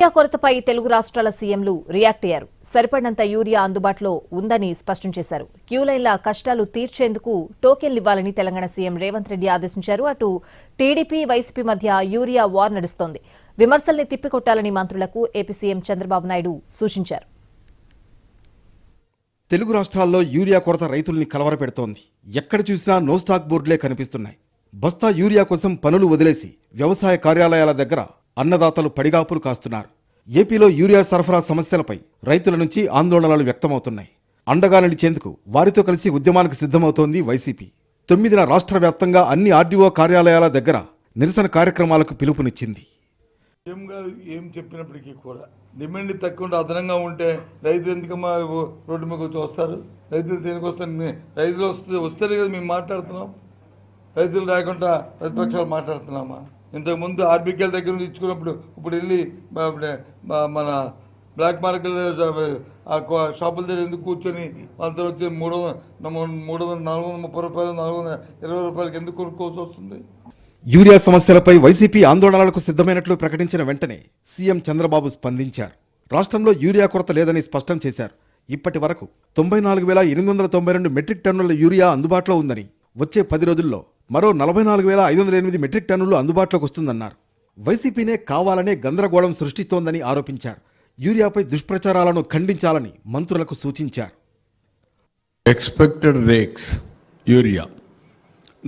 Urea కొరతపై Telugu రాష్ట్రాల సీఎంలు react అయ్యారు. సరిపడినంత యూరియా అందుబాటులో ఉందని స్పష్టం చేశారు. క్యూలైన్ల కష్టాలు తీర్చేందుకు టోకెన్లు ఇవ్వాలని తెలంగాణ సీఎం రేవంత్ రెడ్డి ఆదేశించారు. అటు టీడీపీ వైసీపీ మధ్య యూరియా వార్ నడుస్తోంది. విమర్శల్ని తిప్పికొట్టాలని మంత్రులకు ఏపీ సీఎం చంద్రబాబు నాయుడు సూచించారు. తెలుగు రాష్ట్రాల్లో యూరియా కొరత రైతుల్ని కలవరపెడుతోంది. ఎక్కడ చూసినా నో స్టాక్ బోర్డులే కనిపిస్తున్నాయి. బస్తా యూరియా కోసం పనులు వదిలేసి వ్యవసాయ కార్యాలయాల దగ్గర అన్నదాతలు పడిగాపులు కాస్తున్నారు. ఏపీలో యూరియా సరఫరా సమస్యలపై రైతుల నుంచి ఆందోళనలు వ్యక్తమవుతున్నాయి. అండగా నిలిచేందుకు వారితో కలిసి ఉద్యమానికి సిద్ధమవుతోంది వైసీపీ. 9న రాష్ట్ర వ్యాప్తంగా అన్ని ఆర్డీఓ కార్యాలయాల దగ్గర నిరసన కార్యక్రమాలకు పిలుపునిచ్చింది. సీఎం గారు ఏం చెప్పినప్పటికీ కూడా డిమాండ్ తక్కువ అదనంగా ఉంటే రైతులు ఎందుకమ్మా రోడ్డు మీద వచ్చి వస్తారు? రైతులు దేనికి వస్తారు? రైతులు వస్తారు కదా మేము మాట్లాడుతున్నాం. రైతులు లేకుండా ప్రతిపక్షాలు మాట్లాడుతున్నామా? ఇంతకుముందు ఆర్బీకేల దగ్గర నుంచి ఇచ్చుకున్నప్పుడు ఇప్పుడు వెళ్ళి మన బ్లాక్ మార్కెట్ షాపుల దగ్గర ఎందుకు కూర్చొని వాళ్ళతో వచ్చి 430 రూపాయలు 420 రూపాయలకి ఎందుకు కొనుక్కోవాల్సి వస్తుంది? యూరియా సమస్యలపై వైసీపీ ఆందోళనలకు సిద్ధమైనట్లు ప్రకటించిన వెంటనే సీఎం చంద్రబాబు స్పందించారు. రాష్ట్రంలో యూరియా కొరత లేదని స్పష్టం చేశారు. ఇప్పటి వరకు 94,892 మెట్రిక్ టన్నుల యూరియా అందుబాటులో ఉందని, వచ్చే 10 రోజుల్లో మరో 44,508 మెట్రిక్ టన్నులు అందుబాటులోకి వస్తుందన్నారు. వైసీపీనే కావాలనే గందరగోళం సృష్టిస్తోందని ఆరోపించారు. యూరియాపై దుష్ప్రచారాలను ఖండించాలని మంత్రులకు సూచించారు. ఎక్స్పెక్టెడ్ రేక్స్ యూరియా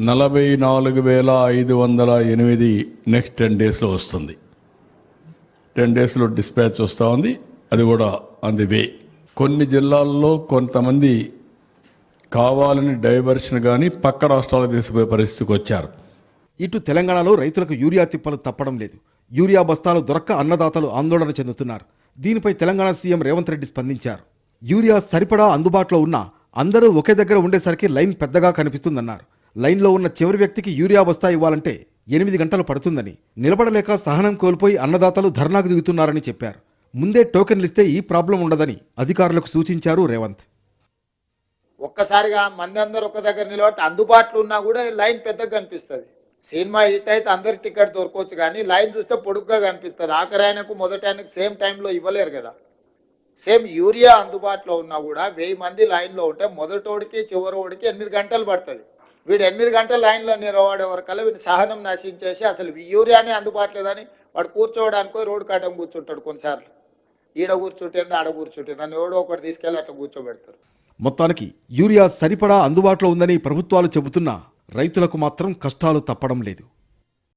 44,508 నెక్స్ట్ 10 డేస్లో వస్తుంది. 10 డేస్లో డిస్పాచ్ వస్తూ ఉంది. అది కూడా ఆన్ ది వే. కొన్ని జిల్లాల్లో కొంతమంది కావాలని డైవర్షన్ కానీ పక్క రాష్ట్రాలకు తీసుకుపోయే పరిస్థితికి వచ్చారు. ఇటు తెలంగాణలో రైతులకు యూరియా తిప్పలు తప్పడం లేదు. యూరియా బస్తాలు దొరక్క అన్నదాతలు ఆందోళన చెందుతున్నారు. దీనిపై తెలంగాణ సీఎం రేవంత్ రెడ్డి స్పందించారు. యూరియా సరిపడా అందుబాటులో ఉన్నా అందరూ ఒకే దగ్గర ఉండేసరికి లైన్ పెద్దగా కనిపిస్తుందన్నారు. లైన్లో ఉన్న చివరి వ్యక్తికి యూరియా బస్తా ఇవ్వాలంటే 8 గంటలు పడుతుందని, నిలబడలేక సహనం కోల్పోయి అన్నదాతలు ధర్నాకు దిగుతున్నారని చెప్పారు. ముందే టోకెన్లిస్తే ఈ ప్రాబ్లం ఉండదని అధికారులకు సూచించారు రేవంత్. ఒక్కసారిగా మంది అందరు ఒక దగ్గర నిలబట్టి అందుబాటులో ఉన్నా కూడా లైన్ పెద్దగా కనిపిస్తుంది. సినిమా హిట్ అయితే అందరి టికెట్ దొరకవచ్చు, కానీ లైన్ చూస్తే పొడుగ్గా కనిపిస్తుంది. ఆఖరి ఆయనకు మొదటి ఆయనకు సేమ్ టైంలో ఇవ్వలేరు కదా. సేమ్ యూరియా అందుబాటులో ఉన్నా కూడా 1000 మంది లైన్లో ఉంటే మొదటోడికి చివరోడికి 8 గంటలు పడుతుంది. వీడు 8 గంటల లైన్లో నిలబడే వరకల్లా వీడు సహనం నశించేసి అసలు యూరియానే అందుబాటులేదని వాడు కూర్చోవడానికి రోడ్డు కాటం కూర్చుంటాడు. కొన్నిసార్లు ఈడ కూర్చుంటుంది, ఆడ కూర్చుంటుంది అని ఎవడో ఒకటి తీసుకెళ్ళి అట్లా కూర్చోబెడతారు. మొత్తానికి యూరియా సరిపడా అందుబాటులో ఉందని ప్రభుత్వాలు చెబుతున్నా రైతులకు మాత్రం కష్టాలు తప్పడం లేదు.